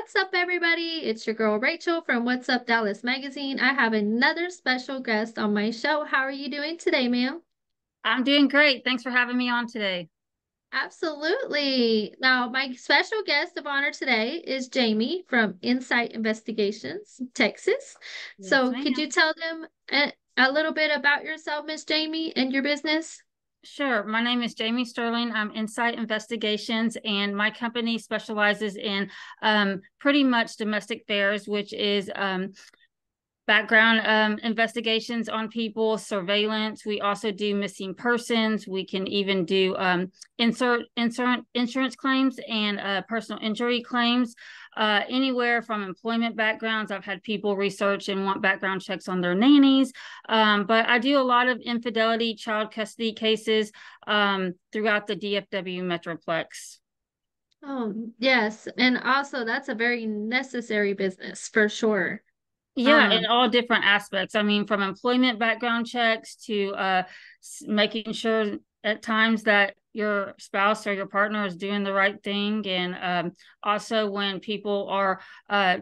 What's up, everybody? It's your girl Rachel from What's Up Dallas Magazine. I have another special guest on my show. How are you doing today, ma'am? I'm doing great. Thanks for having me on today. Absolutely. Now, my special guest of honor today is Jamie from Insight Investigations, Texas. Yes, So, could ma'am. you tell them a little bit about yourself, Miss Jamie, and your business? Sure. My name is Jamie Sterling. I'm Insight Investigations, and my company specializes in pretty much domestic affairs, which is background investigations on people, surveillance. We also do missing persons. We can even do insurance claims and personal injury claims. Anywhere from employment backgrounds. I've had people research and want background checks on their nannies. But I do a lot of infidelity, child custody cases throughout the DFW Metroplex. Oh, yes. And also, that's a very necessary business for sure. Yeah, in Um, all different aspects. I mean, from employment background checks to making sure at times that your spouse or your partner is doing the right thing. And also when people are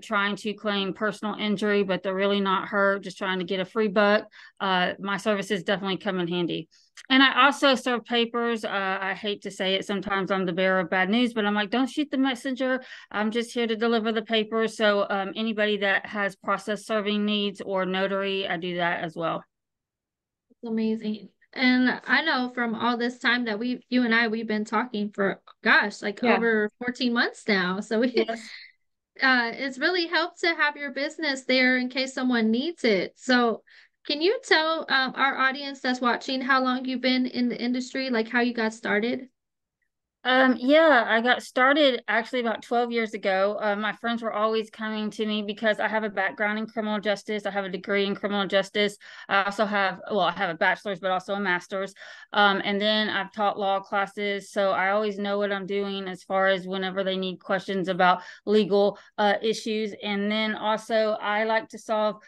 trying to claim personal injury, but they're really not hurt, just trying to get a free buck, my services definitely come in handy. And I also serve papers. I hate to say it, sometimes I'm the bearer of bad news, but I'm like, don't shoot the messenger. I'm just here to deliver the papers. So anybody that has process serving needs or notary, I do that as well. It's amazing. And I know from all this time that you and we've been talking for, gosh, like Yeah. over 14 months now. So Yes. it's really helped to have your business there in case someone needs it. So can you tell our audience that's watching how long you've been in the industry, like how you got started? Yeah, I got started actually about 12 years ago. My friends were always coming to me because I have a background in criminal justice. I have a degree in criminal justice. I also have, well, I have a bachelor's, but also a master's. And then I've taught law classes. So I always know what I'm doing as far as whenever they need questions about legal issues. And then also I like to solve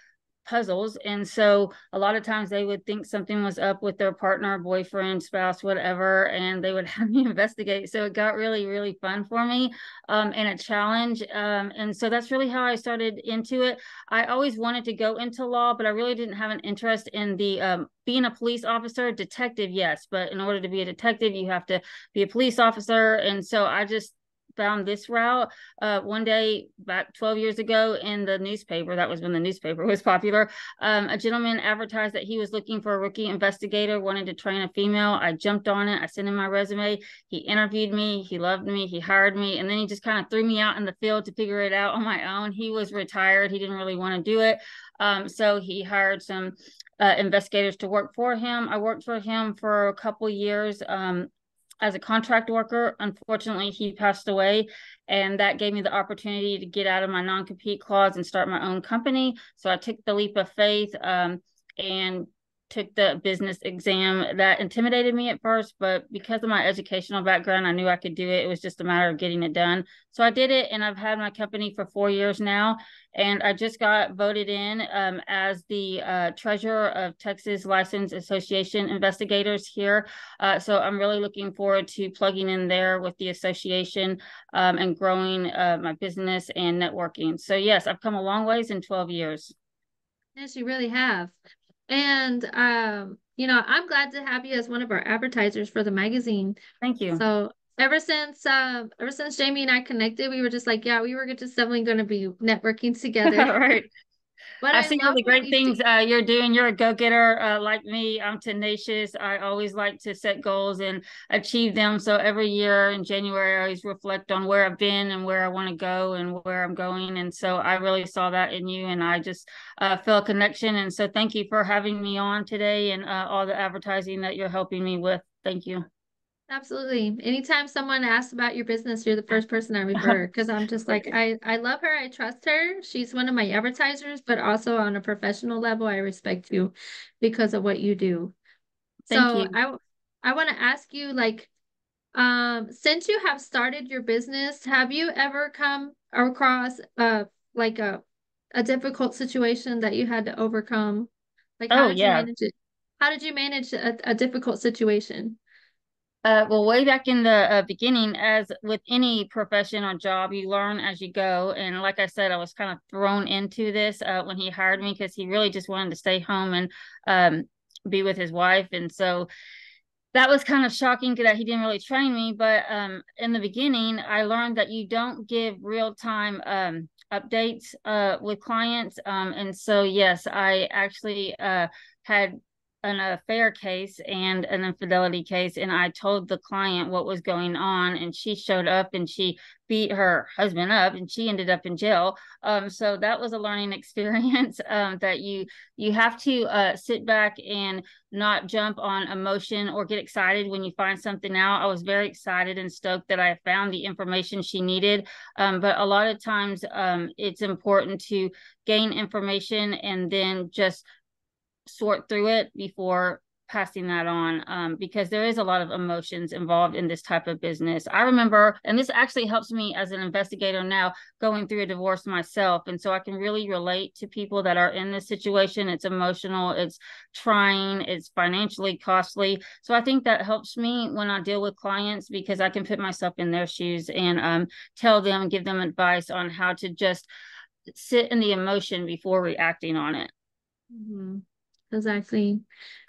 puzzles. And so a lot of times they would think something was up with their partner, boyfriend, spouse, whatever, and they would have me investigate. So it got really, really fun for me and a challenge. And so that's really how I started into it. I always wanted to go into law, but I really didn't have an interest in the being a police officer. Detective, yes, but in order to be a detective, you have to be a police officer. And so I just found this route one day back 12 years ago in the newspaper. That was when the newspaper was popular. A gentleman advertised that he was looking for a rookie investigator, wanted to train a female. I jumped on it. I sent him my resume. He interviewed me. He loved me. He hired me. And then he just kind of threw me out in the field to figure it out on my own. He was retired. He didn't really want to do it. So he hired some investigators to work for him. I worked for him for a couple years. As a contract worker. Unfortunately, he passed away, and that gave me the opportunity to get out of my non-compete clause and start my own company. So I took the leap of faith and took the business exam. That intimidated me at first, but because of my educational background, I knew I could do it. It was just a matter of getting it done. So I did it, and I've had my company for 4 years now. And I just got voted in as the treasurer of Texas License Association Investigators here. So I'm really looking forward to plugging in there with the association and growing my business and networking. So yes, I've come a long ways in 12 years. Yes, you really have. And I'm glad to have you as one of our advertisers for the magazine. Thank you. So ever since Jamie and I connected, we were just like, yeah, we were just definitely going to be networking together. All right. But I I see all love the what great you do. things you're doing. You're a go-getter like me. I'm tenacious. I always like to set goals and achieve them. So every year in January, I always reflect on where I've been and where I want to go and where I'm going. And so I really saw that in you, and I just felt a connection. And so thank you for having me on today and all the advertising that you're helping me with. Thank you. Absolutely. Anytime someone asks about your business, you're the first person I refer because I'm just like I love her. I trust her. She's one of my advertisers, but also on a professional level, I respect you because of what you do. Thank So you. I want to ask you like since you have started your business, have you ever come across like a difficult situation that you had to overcome? Like how Oh, did you yeah. manage it? How did you manage a difficult situation? Well, way back in the beginning, as with any profession or job, you learn as you go. And like I said, I was kind of thrown into this when he hired me because he really just wanted to stay home and um, be with his wife. And so that was kind of shocking that he didn't really train me. But in the beginning, I learned that you don't give real time updates with clients. And so, yes, I actually had an affair case and an infidelity case, and I told the client what was going on, and she showed up and she beat her husband up, and she ended up in jail. So that was a learning experience that you have to sit back and not jump on emotion or get excited when you find something out. I was very excited and stoked that I found the information she needed. But a lot of times it's important to gain information and then just sort through it before passing that on, because there is a lot of emotions involved in this type of business. I remember, and this actually helps me as an investigator now, going through a divorce myself. And so I can really relate to people that are in this situation. It's emotional, it's trying, it's financially costly. So I think that helps me when I deal with clients because I can put myself in their shoes and tell them, give them advice on how to just sit in the emotion before reacting on it. Mm-hmm. Exactly.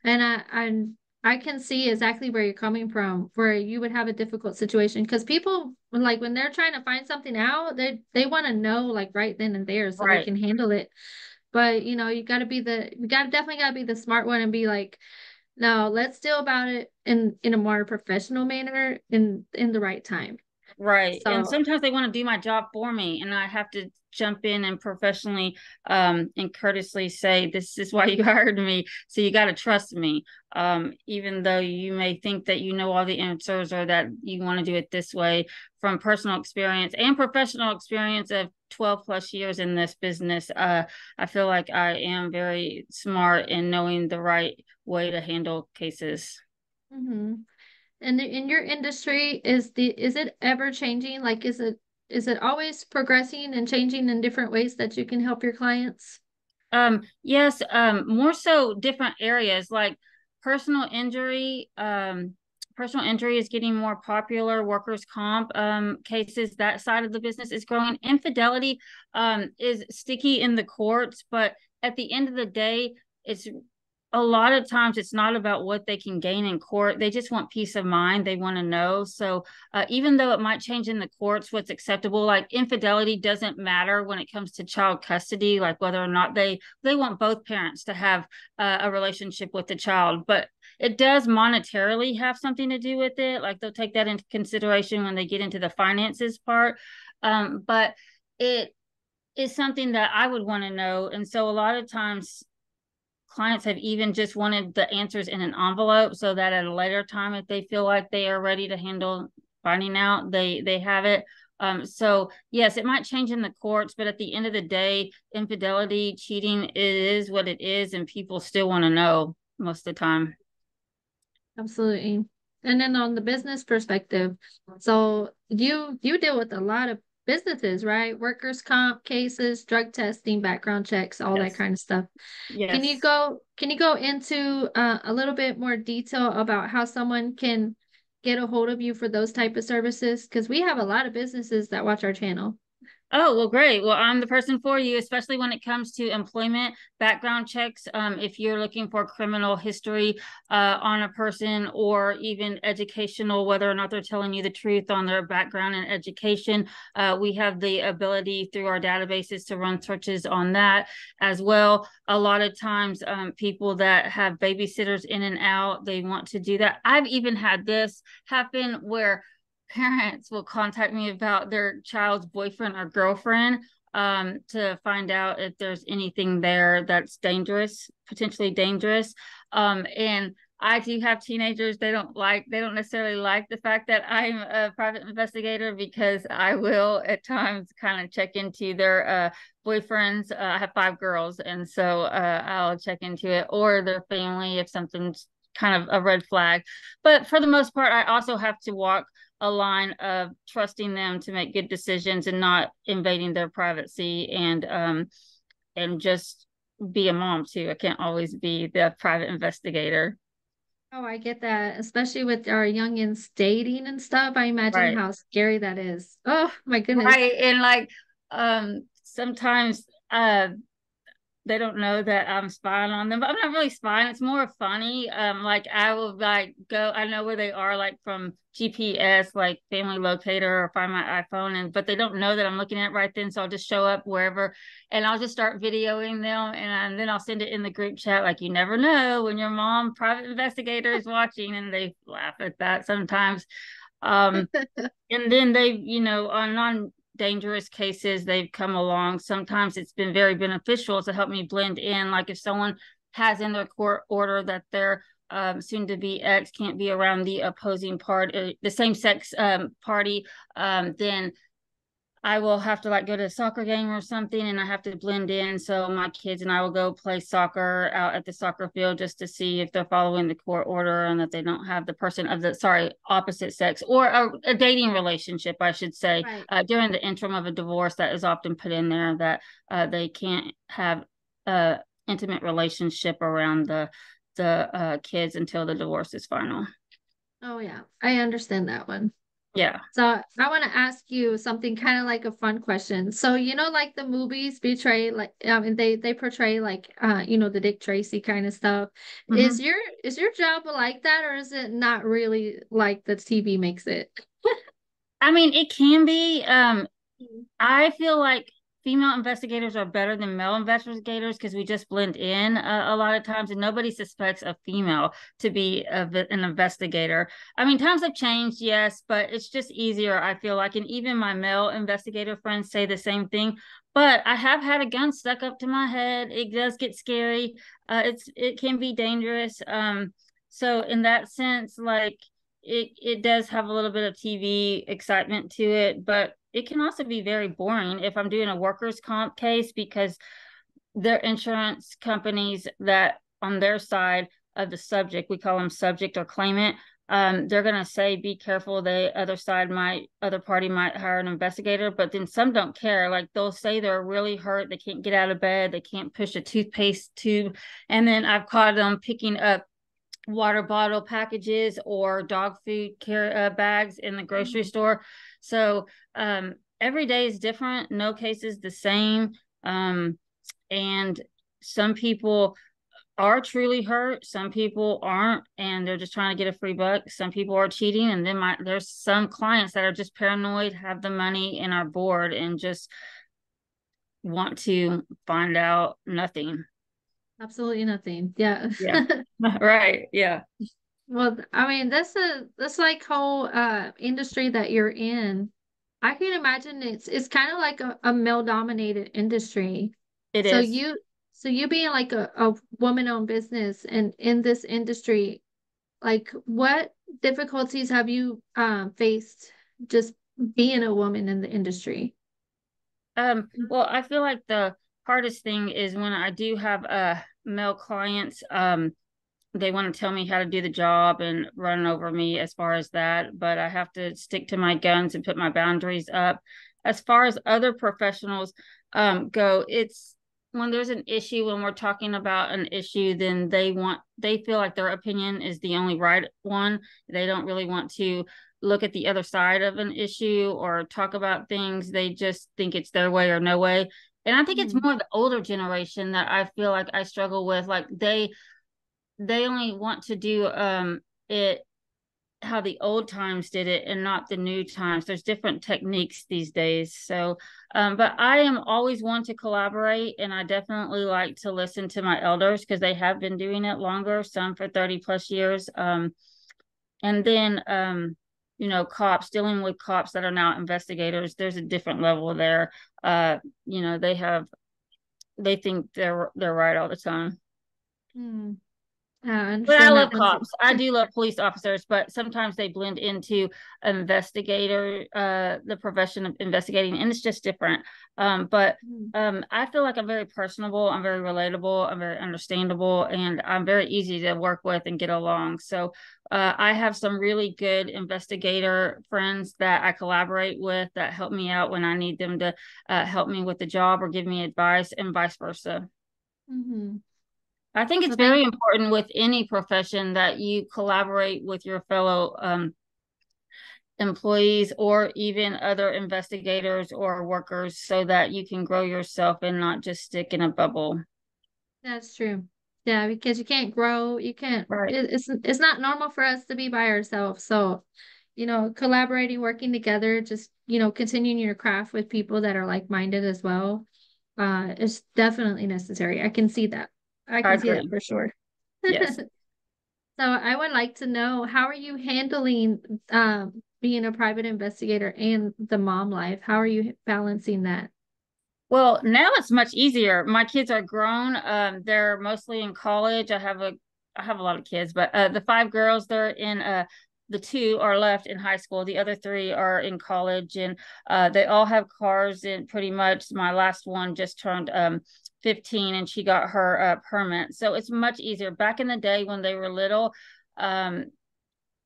And I can see exactly where you're coming from, where you would have a difficult situation because people when they're trying to find something out, they want to know like right then and there so they Right. can handle it. But you definitely gotta be the smart one and be like, no, let's deal about it in a more professional manner in the right time. Right. And So sometimes they want to do my job for me, and I have to jump in and professionally and courteously say, this is why you hired me. So you got to trust me. Even though you may think that you know all the answers or that you want to do it this way, from personal experience and professional experience of 12 plus years in this business, I feel like I am very smart in knowing the right way to handle cases. mhm. And in your industry, is it ever changing? Like, is it always progressing and changing in different ways that you can help your clients? Yes, more so different areas like personal injury. Personal injury is getting more popular. Workers' comp cases, that side of the business is growing. Infidelity is sticky in the courts, but at the end of the day, it's a lot of times it's not about what they can gain in court. They just want peace of mind. They want to know. So even though it might change in the courts what's acceptable, like infidelity doesn't matter when it comes to child custody, like whether or not they want both parents to have a relationship with the child, but it does monetarily have something to do with it. Like they'll take that into consideration when they get into the finances part. But it is something that I would want to know. And so a lot of times clients have even just wanted the answers in an envelope so that at a later time, if they feel like they are ready to handle finding out, they have it. So yes, it might change in the courts, but at the end of the day, infidelity, cheating, it is what it is, and people still want to know most of the time. Absolutely. And then on the business perspective, so you deal with a lot of businesses, right? Workers' comp cases, drug testing, background checks, all that Yes. kind of stuff. Yes. Can you go into a little bit more detail about how someone can get a hold of you for those type of services? Because we have a lot of businesses that watch our channel. Oh, well, great. Well, I'm the person for you, especially when it comes to employment background checks. If you're looking for criminal history on a person or even educational, whether or not they're telling you the truth on their background and education, we have the ability through our databases to run searches on that as well. A lot of times, people that have babysitters in and out, they want to do that. I've even had this happen where parents will contact me about their child's boyfriend or girlfriend to find out if there's anything there that's dangerous, potentially dangerous. And I do have teenagers. They don't necessarily like the fact that I'm a private investigator because I will at times kind of check into their boyfriends. I have 5 girls, and so I'll check into it or their family if something's kind of a red flag. But for the most part, I also have to walk a line of trusting them to make good decisions and not invading their privacy and just be a mom too. I can't always be the private investigator. Oh, I get that, especially with our youngins dating and stuff. I imagine Right. how scary that is. Oh my goodness. Right. And like sometimes they don't know that I'm spying on them, but I'm not really spying. It's more funny. Like I will like go, I know where they are, like from GPS, like family locator, or find my iPhone, and but they don't know that I'm looking at it right then. So I'll just show up wherever, and I'll just start videoing them, and then I'll send it in the group chat. Like, you never know when your mom, private investigator, is watching, and they laugh at that sometimes. Um, and then they, on non-dangerous cases, they've come along. Sometimes it's been very beneficial to help me blend in. Like if someone has in their court order that their soon to be ex can't be around the opposing part, the same sex party, then I will have to like go to a soccer game or something, and I have to blend in. So my kids and I will go play soccer out at the soccer field just to see if they're following the court order and that they don't have the person of the, sorry, opposite sex, or a dating relationship, I should say, Right. during the interim of a divorce. That is often put in there that they can't have a intimate relationship around the kids until the divorce is final. Oh yeah, I understand that one. Yeah. So I want to ask you something kind of like a fun question. So like the movies portray like and they portray like the Dick Tracy kind of stuff. Mm-hmm. Is your job like that, or is it not really like the TV makes it? I mean, it can be. Mhm. I feel like female investigators are better than male investigators because we just blend in a lot of times, and nobody suspects a female to be an investigator. I mean, times have changed, yes, but it's just easier, I feel like. And even my male investigator friends say the same thing. But I have had a gun stuck up to my head. It does get scary. It can be dangerous. So in that sense, like it does have a little bit of TV excitement to it, but it can also be very boring if I'm doing a workers' comp case, because their insurance companies that on their side of the subject, we call them subject or claimant, they're going to say, be careful. The other party might hire an investigator, but then some don't care. Like they'll say they're really hurt. They can't get out of bed. They can't push a toothpaste tube. And then I've caught them picking up water bottle packages or dog food bags in the grocery store. So every day is different. No case is the same. And some people are truly hurt. Some people aren't, and they're just trying to get a free buck. Some people are cheating, and then there's some clients that are just paranoid, have the money, and are bored, and just want to find out nothing. Absolutely nothing. Yeah. Yeah. Right. Yeah. Well, I mean, that's like whole industry that you're in. I can imagine it's kind of like a male dominated industry. It So is. you being like a woman owned business and in this industry, like what difficulties have you faced just being a woman in the industry? Well, I feel like the hardest thing is when I do have male clients, they want to tell me how to do the job and run over me as far as that, but I have to stick to my guns and put my boundaries up. As far as other professionals go, it's when there's an issue, when we're talking about an issue, then they feel like their opinion is the only right one. They don't really want to look at the other side of an issue or talk about things. They just think it's their way or no way. And I think it's Mhm. more the older generation that I feel like I struggle with. Like they only want to do it how the old times did it and not the new times. There's different techniques these days. So but I am always one to collaborate, and I definitely like to listen to my elders because they have been doing it longer, some for 30 plus years. And then cops, dealing with cops that are now investigators, there's a different level there. They think they're right all the time. Mm. I But I understand love that one cops. I too. do love police officers, but sometimes they blend into investigator, the profession of investigating, and it's just different. But Mm. I feel like I'm very personable, I'm very relatable, I'm very understandable, and I'm very easy to work with and get along. So I have some really good investigator friends that I collaborate with that help me out when I need them to help me with the job or give me advice, and vice versa. Mm-hmm. I think So it's thank very important with any profession that you collaborate with your fellow employees or even other investigators or workers so that you can grow yourself and not just stick in a bubble. That's true. Yeah, because you can't grow, you can't Right. it's not normal for us to be by ourselves. So, collaborating, working together, just, continuing your craft with people that are like-minded as well, is definitely necessary. I can see that. I I can see that agree. for sure. Yes. So I would like to know, how are you handling being a private investigator and the mom life? How are you balancing that? Well, now it's much easier. My kids are grown. They're mostly in college. I have a lot of kids, but the five girls, they're in the two are left in high school. The other three are in college, and they all have cars. And pretty much, my last one just turned 15, and she got her permit. So it's much easier. Back in the day when they were little, um,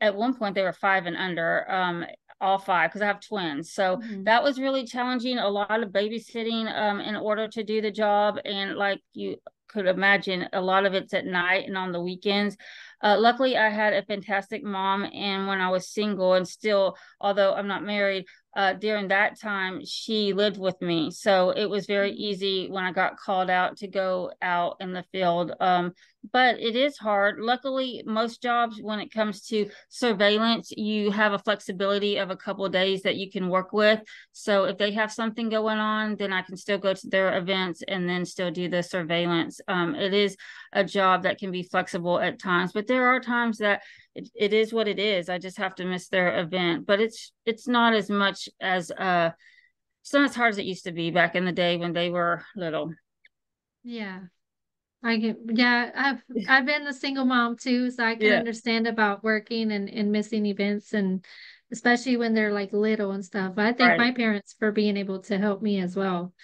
at one point they were five and under, all five, because I have twins. So Mhm. that was really challenging. A lot of babysitting in order to do the job. And like you could imagine, a lot of it's at night and on the weekends. Luckily, I had a fantastic mom. And when I was single and still, although I'm not married, during that time, she lived with me. So it was very Mhm. easy when I got called out to go out in the field. But it is hard. Luckily, most jobs, when it comes to surveillance, you have a flexibility of a couple of days that you can work with. So if they have something going on, then I can still go to their events and then still do the surveillance. It is a job that can be flexible at times, but there are times that it is what it is. I just have to miss their event, but it's not as much as it's not as hard as it used to be back in the day when they were little. Yeah. Yeah, I've been the single mom too, so I can Yeah. understand about working and missing events, and especially when they're like little and stuff. But I thank Right. my parents for being able to help me as well.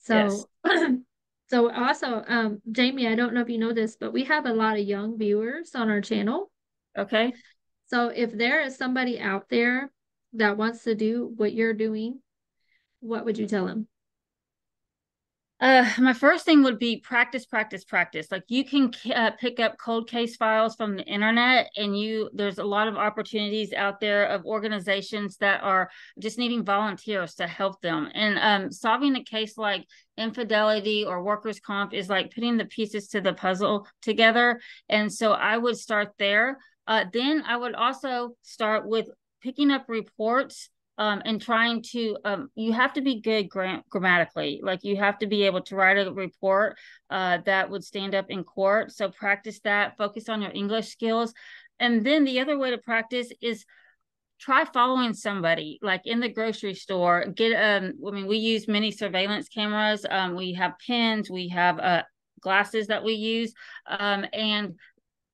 Yes. So so also, Jamie, I don't know if you know this, but we have a lot of young viewers on our channel. Okay. So if there is somebody out there that wants to do what you're doing, what would you tell them? My first thing would be practice, practice, practice. Like you can pick up cold case files from the internet, and there's a lot of opportunities out there of organizations that are just needing volunteers to help them. And solving a case like infidelity or workers' comp is like putting the pieces to the puzzle together. And so I would start there. Then I would also start with picking up reports and trying to you have to be good grammatically, like you have to be able to write a report that would stand up in court. So practice that, focus on your English skills. And then the other way to practice is try following somebody like in the grocery store. Get I mean, we use many surveillance cameras. We have pins, we have glasses that we use, and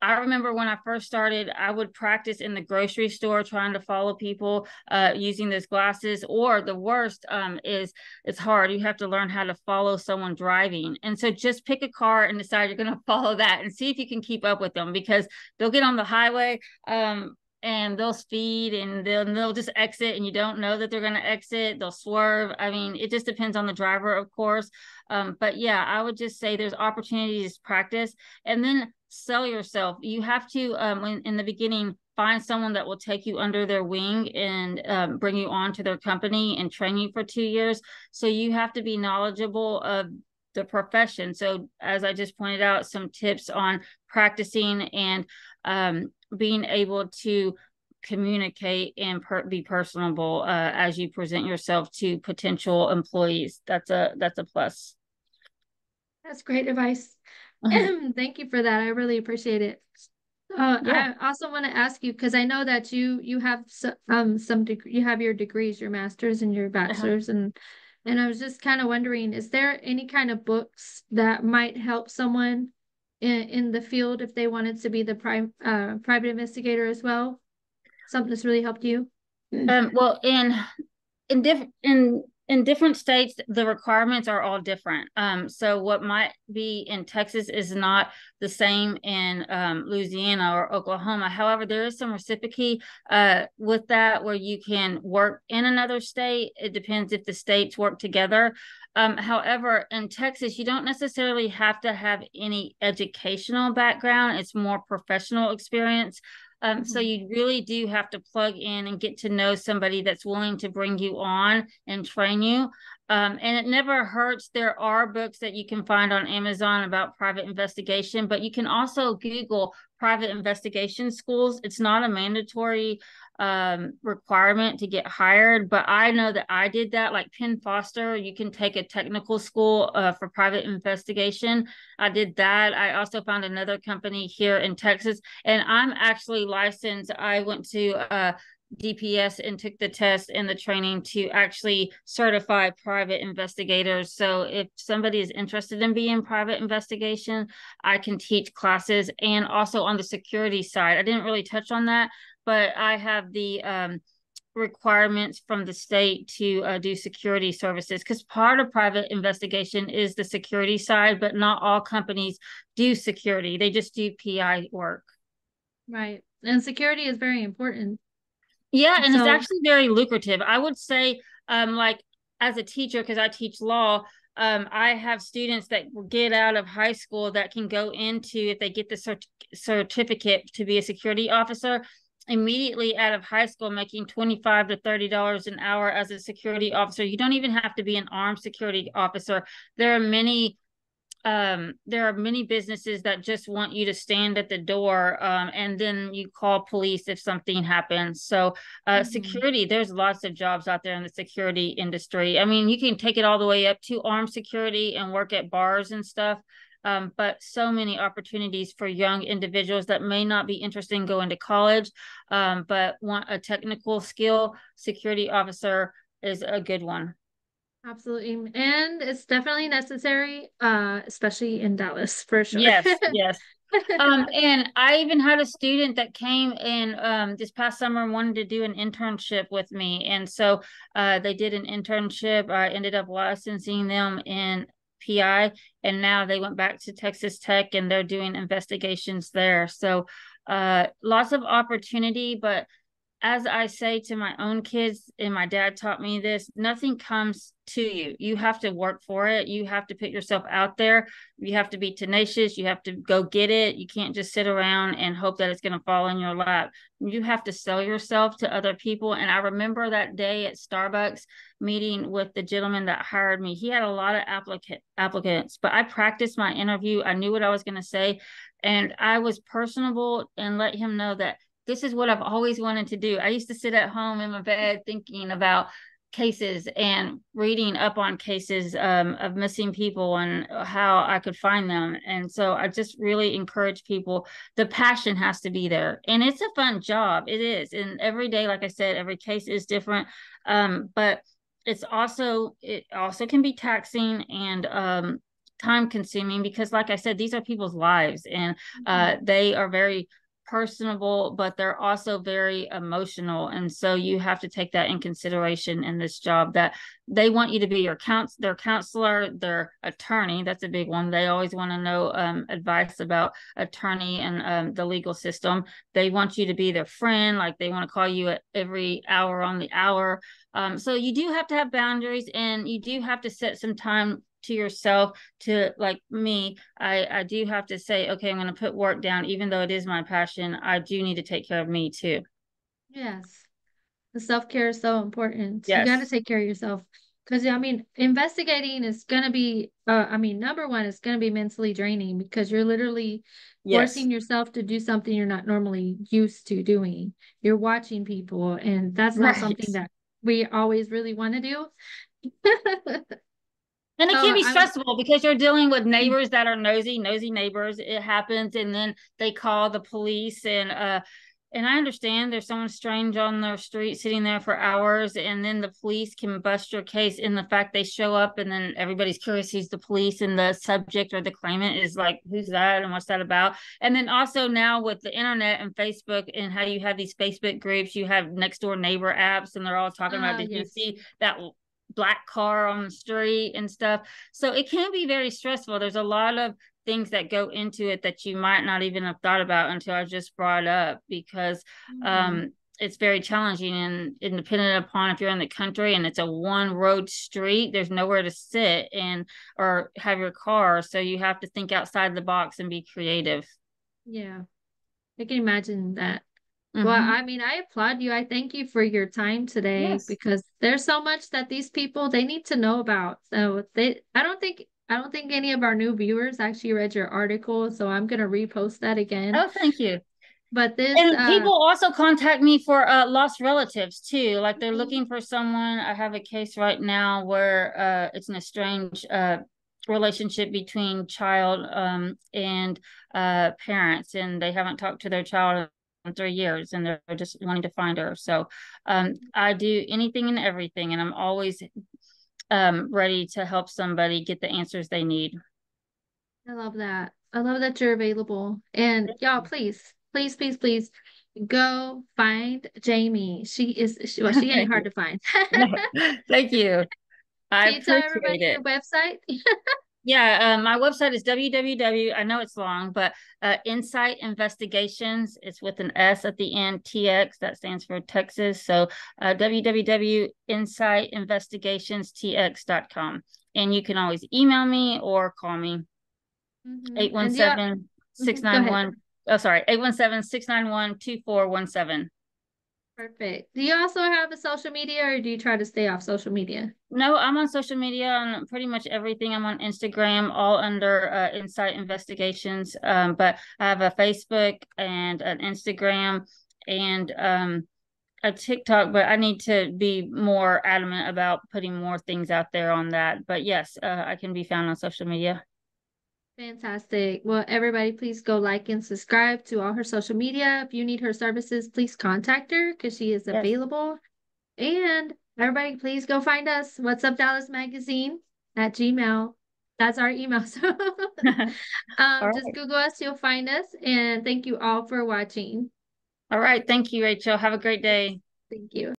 I remember when I first started, I would practice in the grocery store trying to follow people using those glasses. Or the worst is it's hard. You have to learn how to follow someone driving. And so just pick a car and decide you're going to follow that and see if you can keep up with them, because they'll get on the highway and they'll speed and they'll just exit, and you don't know that they're going to exit. They'll swerve. I mean, it just depends on the driver, of course. But yeah, I would just say there's opportunities to practice, and then sell yourself. You have to, in the beginning, find someone that will take you under their wing and bring you on to their company and train you for 2 years. So you have to be knowledgeable of the profession. So as I just pointed out, some tips on practicing and being able to communicate and be personable as you present yourself to potential employees. That's a plus. That's great advice. Thank you for that. I really appreciate it. Yeah. I also want to ask you, because I know that you have you have your degrees, your master's and your Uh-huh. bachelor's, and I was just kind of wondering, is there any kind of books that might help someone in the field if they wanted to be the private investigator as well? Something that's really helped you? Well, in in different states, the requirements are all different. So what might be in Texas is not the same in Louisiana or Oklahoma. However, there is some reciprocity with that where you can work in another state. It depends if the states work together. However, in Texas, you don't necessarily have to have any educational background. It's more professional experience. So Mhm. you really do have to plug in and get to know somebody that's willing to bring you on and train you. And it never hurts. There are books that you can find on Amazon about private investigation, but you can also Google private investigation schools. It's not a mandatory requirement to get hired, but I know that I did that. Like Penn Foster, you can take a technical school for private investigation. I did that. I also found another company here in Texas, and I'm actually licensed. I went to DPS and took the test and the training to actually certify private investigators. So if somebody is interested in being private investigation, I can teach classes. And also on the security side, I didn't really touch on that, but I have the requirements from the state to do security services, because part of private investigation is the security side, but not all companies do security. They just do PI work. Right. And security is very important. Yeah, and it's So, actually very lucrative. I would say, like as a teacher, because I teach law, I have students that get out of high school that can go into, if they get the certificate to be a security officer, immediately out of high school making $25 to $30 an hour as a security officer. You don't even have to be an armed security officer. There are many there are many businesses that just want you to stand at the door, and then you call police if something happens. So mhm. security, there's lots of jobs out there in the security industry. I mean, you can take it all the way up to armed security and work at bars and stuff. But so many opportunities for young individuals that may not be interested in going to college, but want a technical skill. Security officer is a good one. Absolutely. And it's definitely necessary, especially in Dallas for sure. Yes, yes. And I even had a student that came in this past summer and wanted to do an internship with me. And so they did an internship. I ended up licensing them in PI, and now they went back to Texas Tech and they're doing investigations there. So lots of opportunity, but as I say to my own kids, and my dad taught me this, nothing comes to you. You have to work for it. You have to put yourself out there. You have to be tenacious. You have to go get it. You can't just sit around and hope that it's going to fall in your lap. You have to sell yourself to other people. And I remember that day at Starbucks meeting with the gentleman that hired me. He had a lot of applicants, but I practiced my interview. I knew what I was going to say. And I was personable and let him know that this is what I've always wanted to do. I used to sit at home in my bed thinking about cases and reading up on cases of missing people and how I could find them. And so I just really encourage people. The passion has to be there. And it's a fun job. It is. And every day, like I said, every case is different. But it also can be taxing and time consuming, because like I said, these are people's lives, and Mhm. they are very personable, but they're also very emotional. And so you have to take that in consideration in this job, that they want you to be their counselor, their attorney. That's a big one. They always want to know advice about attorney and the legal system. They want you to be their friend. Like they want to call you at every hour on the hour. So you do have to have boundaries, and you do have to set some time to yourself. To, like me, I do have to say, okay, I'm going to put work down. Even though it is my passion, I do need to take care of me too. Yes. The self-care is so important. You got to Yes, take care of yourself. Because, I mean, investigating is going to be, I mean, number one, it's going to be mentally draining because you're literally yes. forcing yourself to do something you're not normally used to doing. You're watching people, and that's not Right. something that we always really want to do. And it So, can be I mean, stressful because you're dealing with neighbors that are nosy neighbors. It happens, and then they call the police, and I understand there's someone strange on their street sitting there for hours, and then the police can bust your case in the fact they show up, and then everybody's curious who's the police, and the subject or the claimant is like, who's that and what's that about? And then also now with the internet and Facebook and how you have these Facebook groups, you have next door neighbor apps, and they're all talking about, did you yes. see that black car on the street and stuff. So it can be very stressful. There's a lot of things that go into it that you might not even have thought about until I just brought up, because Mhm. it's very challenging, and dependent upon if you're in the country and it's a one road street, there's nowhere to sit and or have your car. So you have to think outside the box and be creative. Yeah, I can imagine that. Well, Mm-hmm. I mean, I applaud you. I thank you for your time today Yes. because there's so much that these people they need to know about. So I don't think any of our new viewers actually read your article, so I'm gonna repost that again. Oh, thank you. But this And people also contact me for lost relatives too. Like they're mhm, looking for someone. I have a case right now where it's an estranged relationship between child and parents, and they haven't talked to their child in 3 years, and they're just wanting to find her. So I do anything and everything, and I'm always ready to help somebody get the answers they need. I love that. I love that you're available. And y'all, please, please, please, please go find Jamie. Well, she ain't Thank hard you. to find. Thank you. I Can you tell everybody appreciate your it. website? Yeah, my website is www. I know it's long, but Insight Investigations. It's with an S at the end. TX, that stands for Texas. So www.insightinvestigationstx.com. And you can always email me or call me Hmm. And yeah, 817 six mhm, go nine ahead. one. Oh, sorry, 817-691-2417. Perfect. Do you also have a social media or do you try to stay off social media? No, I'm on social media on pretty much everything. I'm on Instagram, all under Insight Investigations. But I have a Facebook and an Instagram and a TikTok, but I need to be more adamant about putting more things out there on that. But yes, I can be found on social media. Fantastic. Well, everybody, please go like and subscribe to all her social media. If you need her services, please contact her because she is Yes. available. And everybody, please go find us. What's Up Dallas Magazine at Gmail. That's our email. So All just right. Google us, you'll find us. And thank you all for watching. All right. Thank you, Rachel. Have a great day. Thank you.